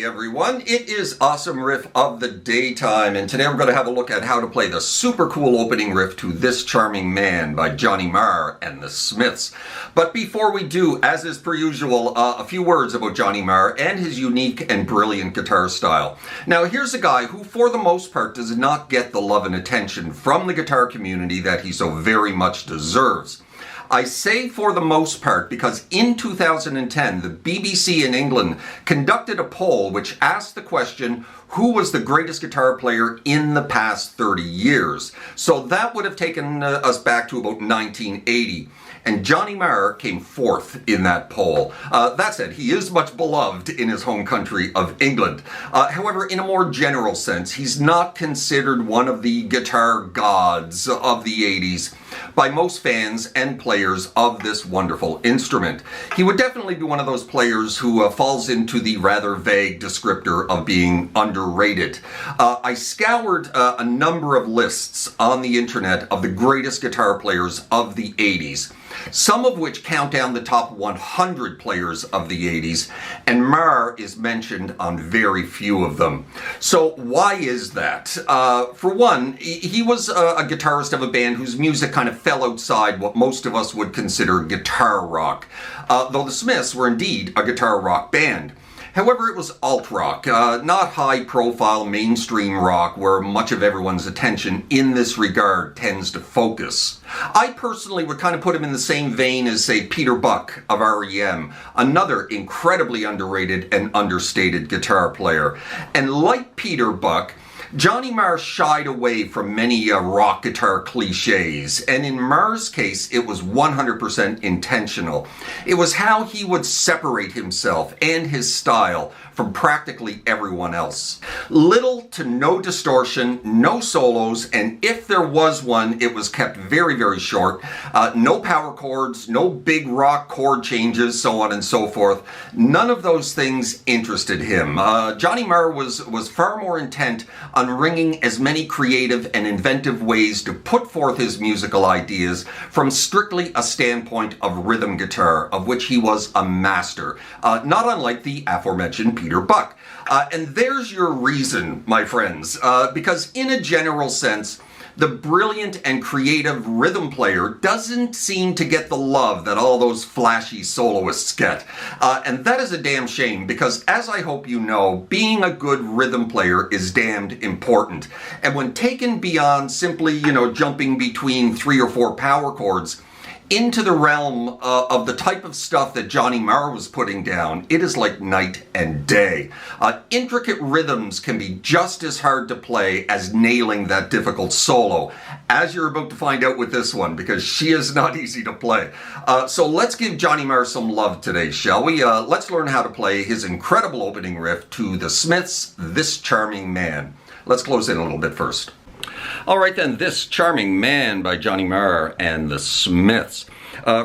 Hey everyone, it is Awesome Riff of the Daytime, and today we're going to have a look at how to play the super cool opening riff to This Charming Man by Johnny Marr and the Smiths. But before we do, as is per usual, a few words about Johnny Marr and his unique and brilliant guitar style. Now here's a guy who for the most part does not get the love and attention from the guitar community that he so very much deserves. I say for the most part because in 2010, the BBC in England conducted a poll which asked the question, who was the greatest guitar player in the past 30 years? So that would have taken us back to about 1980. And Johnny Marr came fourth in that poll. That said, he is much beloved in his home country of England. However, in a more general sense, he's not considered one of the guitar gods of the 80s by most fans and players of this wonderful instrument. He would definitely be one of those players who falls into the rather vague descriptor of being underrated. I scoured a number of lists on the internet of the greatest guitar players of the 80s. Some of which count down the top 100 players of the 80s, and Marr is mentioned on very few of them. So why is that? For one, he was a guitarist of a band whose music kind of fell outside what most of us would consider guitar rock, though the Smiths were indeed a guitar rock band. However, it was alt-rock, not high-profile mainstream rock where much of everyone's attention in this regard tends to focus. I personally would kind of put him in the same vein as, say, Peter Buck of REM, another incredibly underrated and understated guitar player. And like Peter Buck, Johnny Marr shied away from many rock guitar cliches, and in Marr's case, it was 100% intentional. It was how he would separate himself and his style from practically everyone else. Little to no distortion, no solos, and if there was one, it was kept very, very short. No power chords, no big rock chord changes, so on and so forth. None of those things interested him. Johnny Marr was far more intent on wringing as many creative and inventive ways to put forth his musical ideas from strictly a standpoint of rhythm guitar, of which he was a master, not unlike the aforementioned Peter Buck. And there's your reason, my friends, because in a general sense, the brilliant and creative rhythm player doesn't seem to get the love that all those flashy soloists get. And that is a damn shame because, as I hope you know, being a good rhythm player is damned important. And when taken beyond simply, jumping between 3 or 4 power chords, into the realm of the type of stuff that Johnny Marr was putting down, it is like night and day. Intricate rhythms can be just as hard to play as nailing that difficult solo, as you're about to find out with this one, because she is not easy to play. So let's give Johnny Marr some love today, shall we? Let's learn how to play his incredible opening riff to the Smiths' This Charming Man. Let's close in a little bit first. All right then, This Charming Man by Johnny Marr and the Smiths.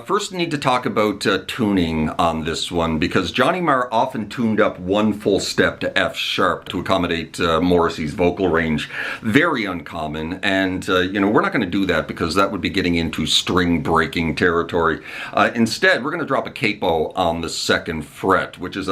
First, need to talk about tuning on this one, because Johnny Marr often tuned up one full step to F sharp to accommodate Morrissey's vocal range. Very uncommon, and we're not going to do that because that would be getting into string breaking territory. Instead, we're going to drop a capo on the 2nd fret, which is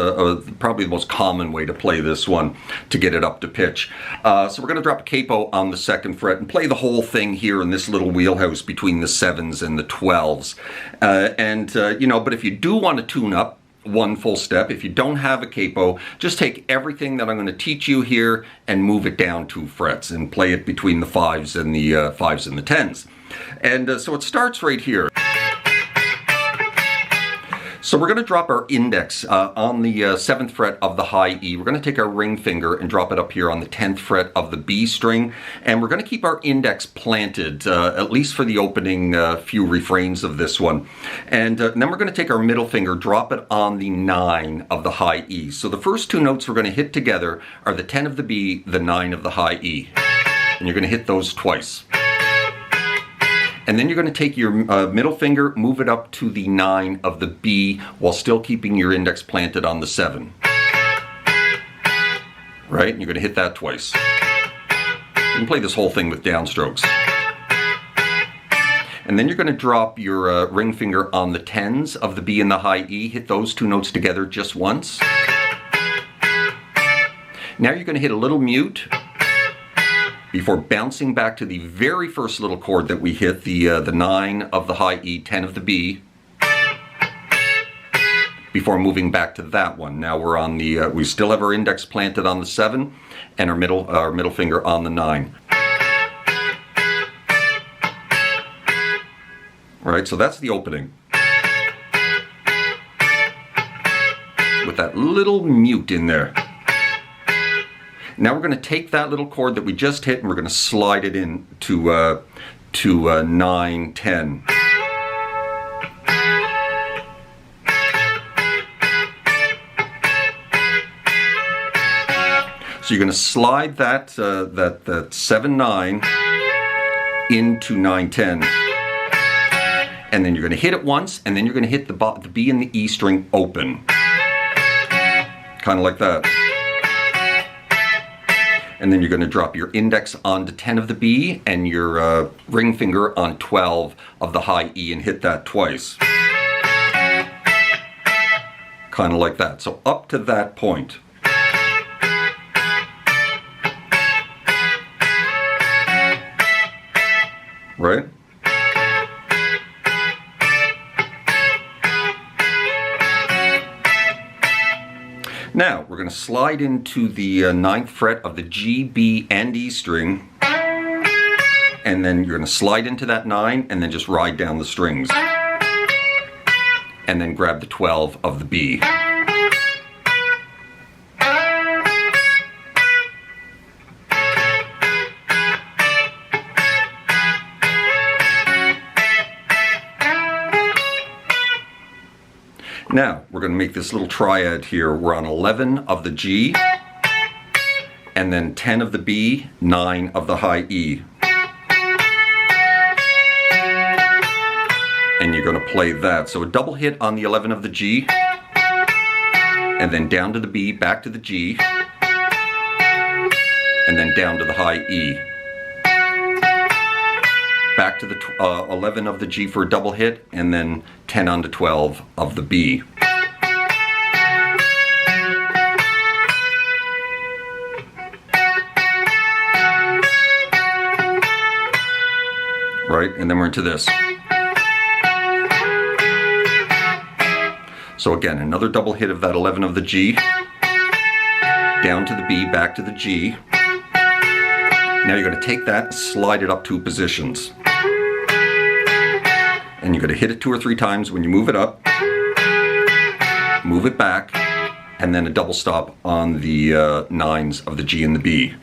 probably the most common way to play this one to get it up to pitch. So we're going to drop a capo on the 2nd fret and play the whole thing here in this little wheelhouse between the 7s and the 12s. But if you do want to tune up one full step, if you don't have a capo, just take everything that I'm going to teach you here and move it down 2 frets and play it between the 5s and the 10s. And so it starts right here. So we're going to drop our index on the 7th fret of the high E. We're going to take our ring finger and drop it up here on the 10th fret of the B string. And we're going to keep our index planted, at least for the opening few refrains of this one. And then we're going to take our middle finger, drop it on the 9 of the high E. So the first 2 notes we're going to hit together are the 10 of the B, the 9 of the high E. And you're going to hit those twice. And then you're going to take your middle finger, move it up to the 9 of the B while still keeping your index planted on the 7. Right? And you're going to hit that twice. You can play this whole thing with downstrokes. And then you're going to drop your ring finger on the 10s of the B and the high E. Hit those 2 notes together just once. Now you're going to hit a little mute before bouncing back to the very first little chord that we hit, the 9 of the high E, 10 of the B, before moving back to that one. Now we're on the, we still have our index planted on the 7 and our middle finger on the 9. Alright, so that's the opening. With that little mute in there. Now we're going to take that little chord that we just hit and we're going to slide it in to 9, 10. So you're going to slide that 7, 9 into 9, 10. And then you're going to hit it once, and then you're going to hit the B and the E string open. Kind of like that. And then you're going to drop your index onto 10 of the B and your ring finger on 12 of the high E and hit that twice. Kind of like that. So up to that point. Right? Now, we're going to slide into the 9th fret of the G, B, and E string, and then you're going to slide into that 9 and then just ride down the strings, and then grab the 12 of the B. Now, we're going to make this little triad here. We're on 11 of the G, and then 10 of the B, 9 of the high E. And you're going to play that. So a double hit on the 11 of the G, and then down to the B, back to the G, and then down to the high E. Back to the 11 of the G for a double hit, and then 10 on to 12 of the B. Right, and then we're into this. So again, another double hit of that 11 of the G, down to the B, back to the G. Now you're going to take that and slide it up 2 positions. And you're going to hit it 2 or 3 times when you move it up, move it back, and then a double stop on the 9s of the G and the B.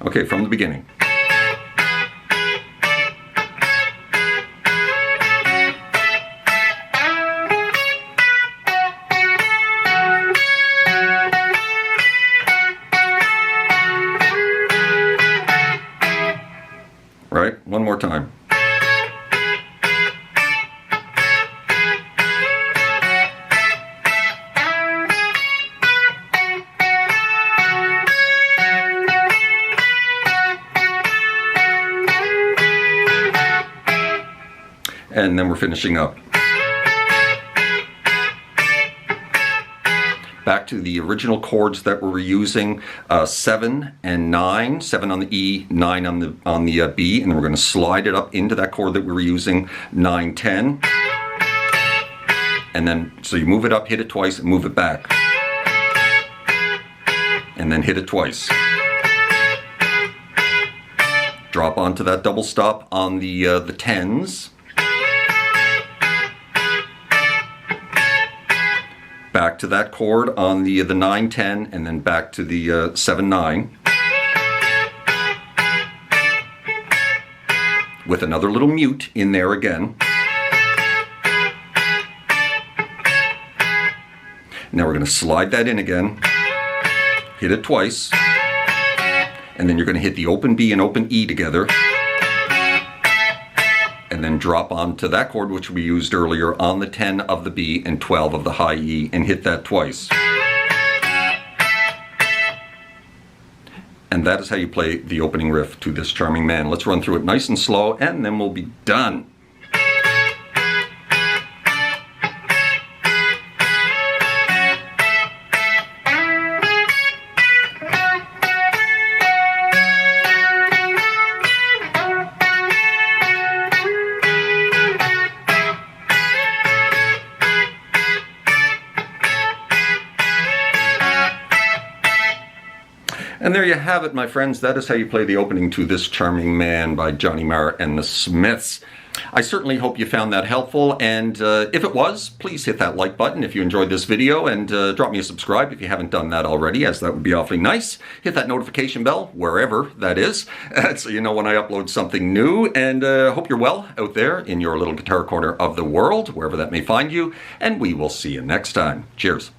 Okay, from the beginning. Right, one more time. And then we're finishing up. Back to the original chords that we were using, 7 and 9, 7 on the E, 9 on the B, and then we're going to slide it up into that chord that we were using, 9, 10. And then, so you move it up, hit it twice, and move it back. And then hit it twice. Drop onto that double stop on the 10s. Back to that chord on the 9, 10, and then back to the 7, 9. With another little mute in there again. Now we're going to slide that in again, hit it twice, and then you're going to hit the open B and open E together, and then drop onto that chord which we used earlier on the 10 of the B and 12 of the high E, and hit that twice. And that is how you play the opening riff to this charming man. Let's run through it nice and slow, and then we'll be done. And there you have it, my friends. That is how you play the opening to This Charming Man by Johnny Marr and the Smiths. I certainly hope you found that helpful, and if it was, please hit that like button if you enjoyed this video, and drop me a subscribe if you haven't done that already, as that would be awfully nice. Hit that notification bell, wherever that is, so you know when I upload something new, and hope you're well out there in your little guitar corner of the world, wherever that may find you, and we will see you next time. Cheers.